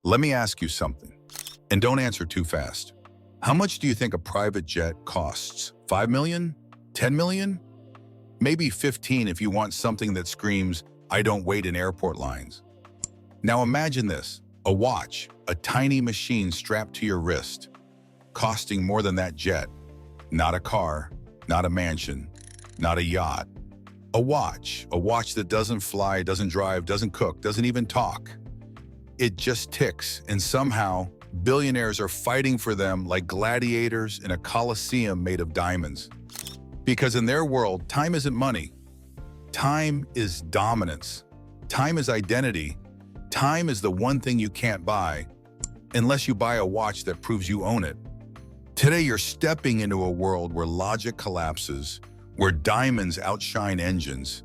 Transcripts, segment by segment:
Let me ask you something, and don't answer too fast. How much do you think a private jet costs? 5 million? 10 million? Maybe 15 if you want something that screams, "I don't wait in airport lines." Now imagine this, a watch, a tiny machine strapped to your wrist, costing more than that jet. Not a car, not a mansion, not a yacht. A watch that doesn't fly, doesn't drive, doesn't cook, doesn't even talk. It just ticks, and somehow, billionaires are fighting for them like gladiators in a coliseum made of diamonds. Because in their world, time isn't money. Time is dominance. Time is identity. Time is the one thing you can't buy, unless you buy a watch that proves you own it. Today, you're stepping into a world where logic collapses, where diamonds outshine engines,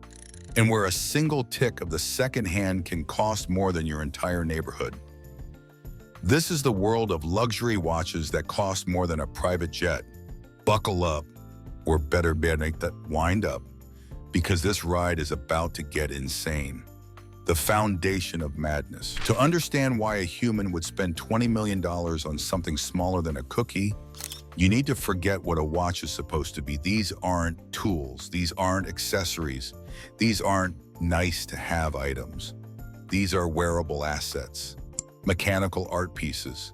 and where a single tick of the second hand can cost more than your entire neighborhood. This is the world of luxury watches that cost more than a private jet. Buckle up, or better make that wind up, because this ride is about to get insane. The foundation of madness. To understand why a human would spend $20 million on something smaller than a cookie, you need to forget what a watch is supposed to be. These aren't tools. These aren't accessories. These aren't nice-to-have items. These are wearable assets, mechanical art pieces,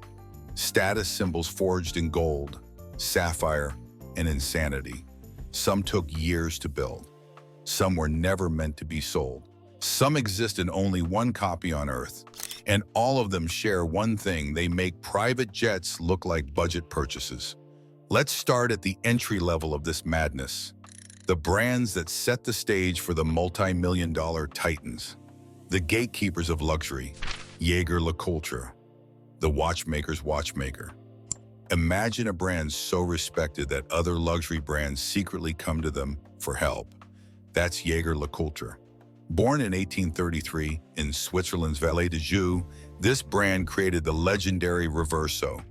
status symbols forged in gold, sapphire, and insanity. Some took years to build. Some were never meant to be sold. Some exist in only one copy on Earth, and all of them share one thing: they make private jets look like budget purchases. Let's start at the entry level of this madness. The brands that set the stage for the multi-million-dollar titans. The gatekeepers of luxury. Jaeger-LeCoultre, the watchmaker's watchmaker. Imagine a brand so respected that other luxury brands secretly come to them for help. That's Jaeger-LeCoultre. Born in 1833 in Switzerland's Vallée de Joux, this brand created the legendary Reverso,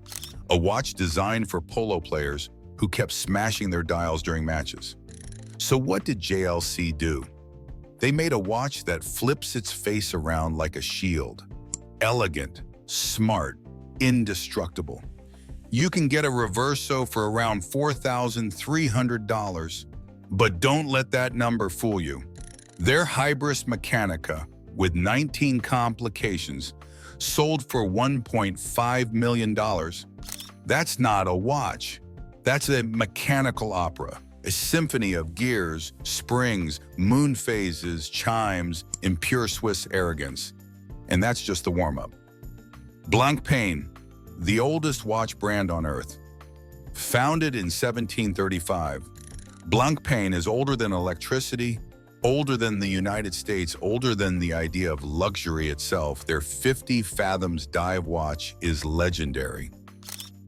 a watch designed for polo players who kept smashing their dials during matches. So what did JLC do? They made a watch that flips its face around like a shield. Elegant, smart, indestructible. You can get a Reverso for around $4,300, but don't let that number fool you. Their Hybris Mechanica, with 19 complications, sold for $1.5 million. That's not a watch. That's a mechanical opera, a symphony of gears, springs, moon phases, chimes, and pure Swiss arrogance. And that's just the warm-up. Blancpain, the oldest watch brand on Earth. Founded in 1735, Blancpain is older than electricity, older than the United States, older than the idea of luxury itself. Their 50 fathoms dive watch is legendary,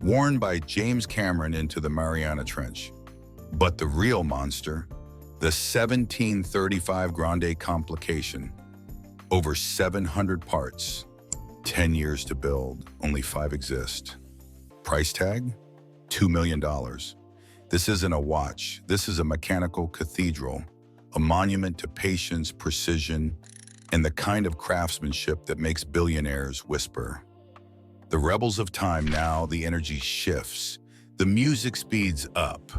worn by James Cameron into the Mariana Trench. But the real monster, the 1735 Grande Complication, over 700 parts, 10 years to build, only 5 exist. Price tag? $2 million. This isn't a watch. This is a mechanical cathedral, a monument to patience, precision, and the kind of craftsmanship that makes billionaires whisper. The rebels of time now, the energy shifts. The music speeds up.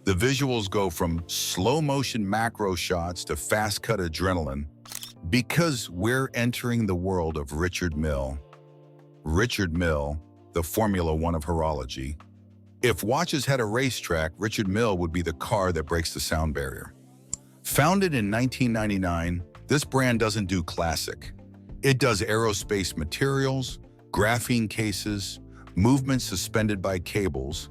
The visuals go from slow-motion macro shots to fast-cut adrenaline, because we're entering the world of Richard Mille. Richard Mille, the Formula One of horology. If watches had a racetrack, Richard Mille would be the car that breaks the sound barrier. Founded in 1999, this brand doesn't do classic. It does aerospace materials, graphene cases, movement suspended by cables,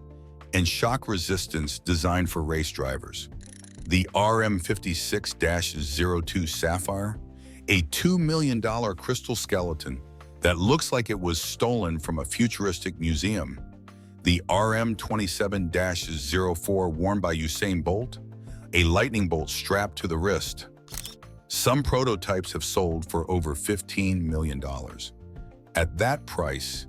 and shock resistance designed for race drivers. The RM56-02 Sapphire, a $2 million crystal skeleton that looks like it was stolen from a futuristic museum. The RM27-04 worn by Usain Bolt, a lightning bolt strapped to the wrist. Some prototypes have sold for over $15 million. At that price,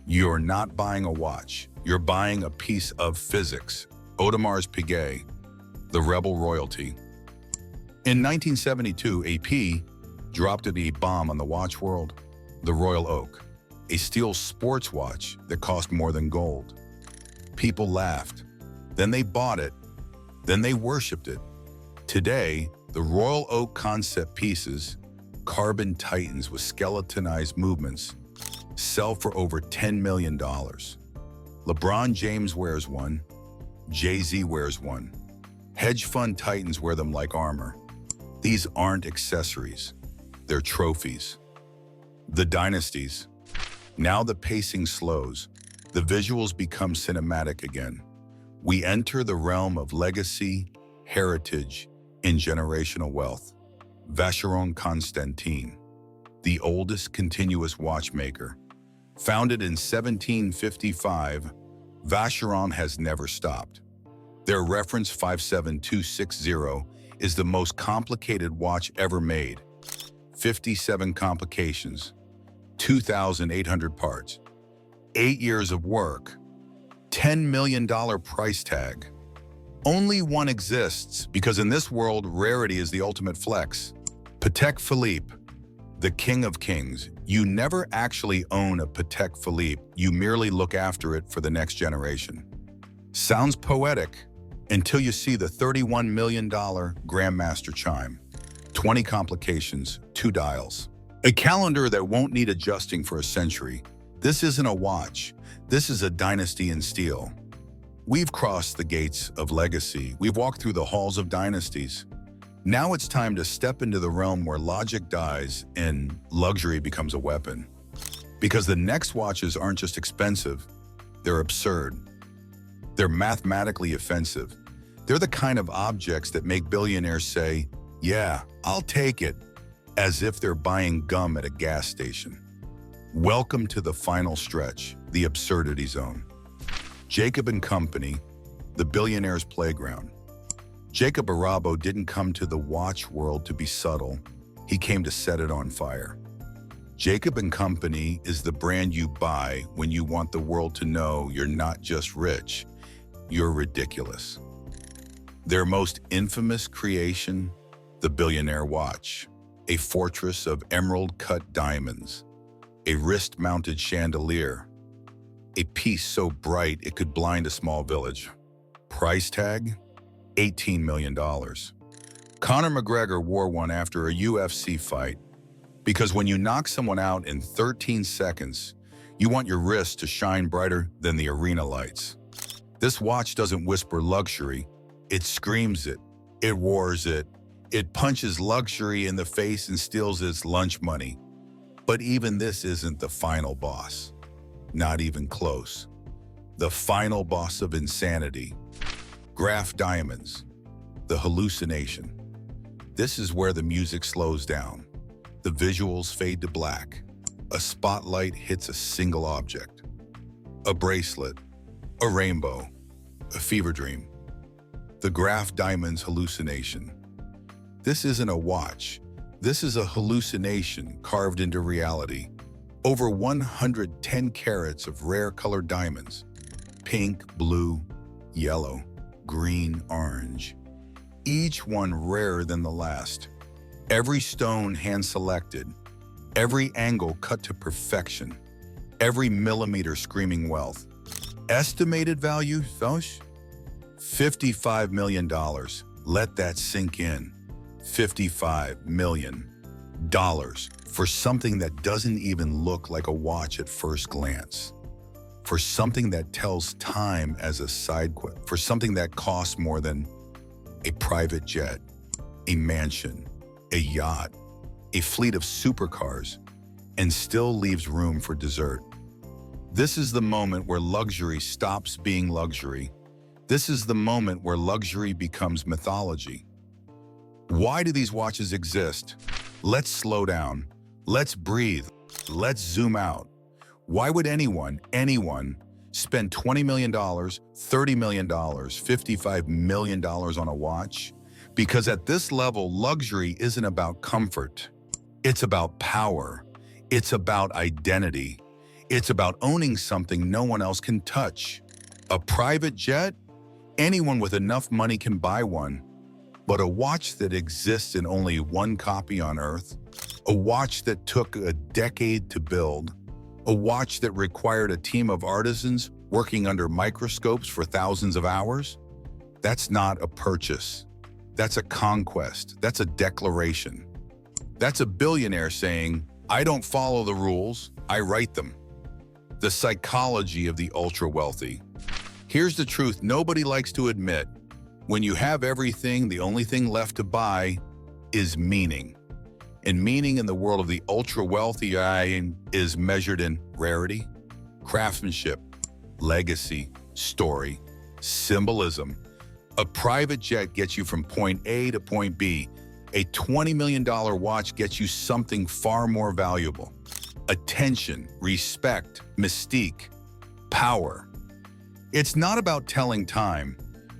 you're not buying a watch. You're buying a piece of physics. Audemars Piguet, the rebel royalty. In 1972, AP dropped a bomb on the watch world, the Royal Oak. a steel sports watch that cost more than gold. People laughed. Then they bought it. Then they worshipped it. Today, the Royal Oak concept pieces, carbon titans with skeletonized movements, sell for over $10 million. LeBron James wears one. Jay-Z wears one. Hedge fund titans wear them like armor. These aren't accessories. They're trophies. The dynasties. Now the pacing slows. The visuals become cinematic again. We enter the realm of legacy, heritage, and generational wealth. Vacheron Constantin, the oldest continuous watchmaker. Founded in 1755, Vacheron has never stopped. Their reference 57260 is the most complicated watch ever made. 57 complications, 2,800 parts, 8 years of work, $10 million price tag. Only one exists because in this world, rarity is the ultimate flex. Patek Philippe, the king of kings. You never actually own a Patek Philippe, you merely look after it for the next generation. Sounds poetic until you see the $31 million Grandmaster chime. 20 complications, 2 dials. A calendar that won't need adjusting for a century. This isn't a watch. This is a dynasty in steel. We've crossed the gates of legacy. We've walked through the halls of dynasties. Now it's time to step into the realm where logic dies and luxury becomes a weapon. Because the next watches aren't just expensive, they're absurd. They're mathematically offensive. They're the kind of objects that make billionaires say, "Yeah, I'll take it," as if they're buying gum at a gas station. Welcome to the final stretch, the absurdity zone. Jacob & Company, the billionaire's playground. Jacob Arabo didn't come to the watch world to be subtle. He came to set it on fire. Jacob & Company is the brand you buy when you want the world to know you're not just rich, you're ridiculous. Their most infamous creation, the billionaire watch, a fortress of emerald-cut diamonds, a wrist-mounted chandelier, a piece so bright it could blind a small village. Price tag? $18 million. Conor McGregor wore one after a UFC fight because when you knock someone out in 13 seconds, you want your wrist to shine brighter than the arena lights. This watch doesn't whisper luxury, it screams it, it roars it, it punches luxury in the face and steals its lunch money. But even this isn't the final boss. Not even close. The final boss of insanity. Graph diamonds. The hallucination. This is where the music slows down. The visuals fade to black. A spotlight hits a single object. A bracelet. A rainbow. A fever dream. The graph diamonds hallucination. This isn't a watch. This is a hallucination carved into reality. Over 110 carats of rare colored diamonds. Pink, blue, yellow, green, orange. Each one rarer than the last. Every stone hand-selected. Every angle cut to perfection. Every millimeter screaming wealth. Estimated value, $55 million. Let that sink in. $55 million for something that doesn't even look like a watch at first glance. For something that tells time as a side quest. For something that costs more than a private jet, a mansion, a yacht, a fleet of supercars, and still leaves room for dessert. This is the moment where luxury stops being luxury. This is the moment where luxury becomes mythology. Why do these watches exist? Let's slow down. Let's breathe. Let's zoom out. Why would anyone spend $20 million, $30 million, $55 million on a watch? Because at this level, luxury isn't about comfort. It's about power. It's about identity. It's about owning something no one else can touch. A private jet? Anyone with enough money can buy one. But a watch that exists in only one copy on Earth, a watch that took a decade to build, A watch that required a team of artisans working under microscopes for thousands of hours? That's not a purchase. That's a conquest. That's a declaration. That's a billionaire saying, I don't follow the rules, I write them. The psychology of the ultra-wealthy. Here's the truth nobody likes to admit. When you have everything, the only thing left to buy is meaning. And meaning in the world of the ultra-wealthy is measured in rarity, craftsmanship, legacy, story, symbolism. A private jet gets you from point A to point B. A $20 million watch gets you something far more valuable. Attention, respect, mystique, power. It's not about telling time.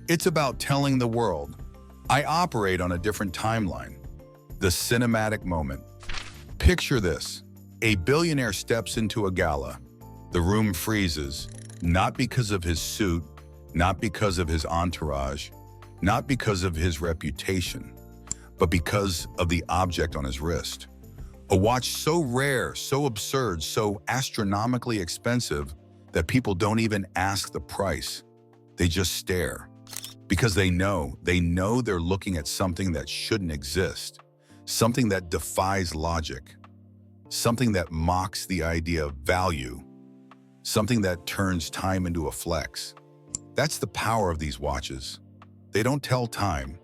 It's about telling the world. I operate on a different timeline. The cinematic moment. Picture this. A billionaire steps into a gala. The room freezes, not because of his suit, not because of his entourage, not because of his reputation, but because of the object on his wrist. A watch so rare, so absurd, so astronomically expensive that people don't even ask the price. They just stare. Because they know they're looking at something that shouldn't exist, something that defies logic, something that mocks the idea of value, something that turns time into a flex. That's the power of these watches. They don't tell time,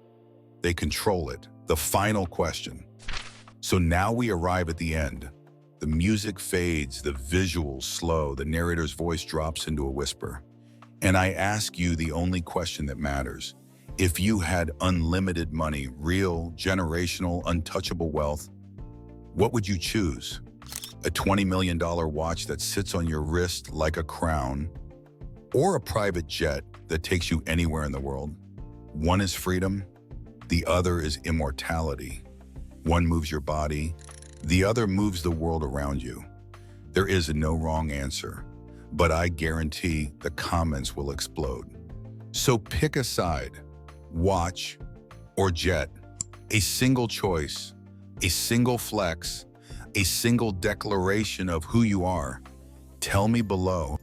they control it. The final question. So now we arrive at the end. The music fades, the visuals slow, the narrator's voice drops into a whisper. And I ask you the only question that matters. If you had unlimited money, real, generational, untouchable wealth, what would you choose? A $20 million watch that sits on your wrist like a crown, or a private jet that takes you anywhere in the world? One is freedom, the other is immortality. One moves your body, the other moves the world around you. There is no wrong answer, but I guarantee the comments will explode. So pick a side, watch or jet. A single choice, a single flex, a single declaration of who you are. Tell me below.